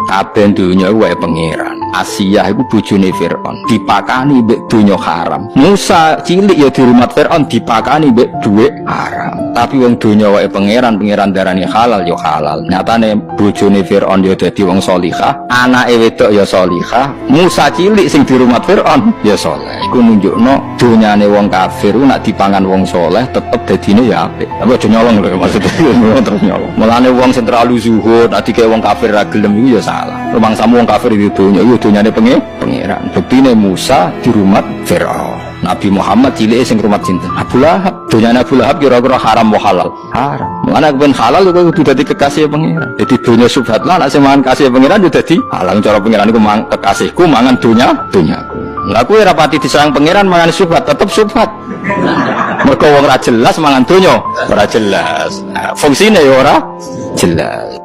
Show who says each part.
Speaker 1: kabeh dunya wae pangeran. Asiyah iku bojone Firaun, dipakani mbek donya haram. Musa cilik ya di rumah Firaun dipakani mbek dhuwit haram. Tapi wong donya wae pangeran darani halal ya halal. Nyatane bojone Firaun ya dadi wong salihah, anake wedok ya salihah. Musa cilik sing di rumah Firaun ya saleh. Iku nunjukno donyane wong kafir nak dipangan wong saleh tetep dadine ya apik. Apa aja nyolong lho maksudnya terus nyolong. Mulane wong sing terlalu zuhud nek dikek wong kafir ra gelem iku ya salah. Rumang samu wong kafir itu donya iku donyane pangeran. Buktine Musa di rumah Firaun. Nabi Muhammad cilik sing rumah sinten? Abu Lahab. Donyane Abu Lahab kira-kira haram wa halal? Haram. Mulane ben halal kok kudu dadi kekasih pangeran. Dadi donya subhat lan nek mangan kasih pangeran yo dadi halal cara pangeran iku mangan kekasihku mangan donyaku. Lah kowe ora pati disayang pangeran mangan subhat tetep subhat. Mergo wong ora jelas mangan donya ora jelas. Fungsine ya ora jelas.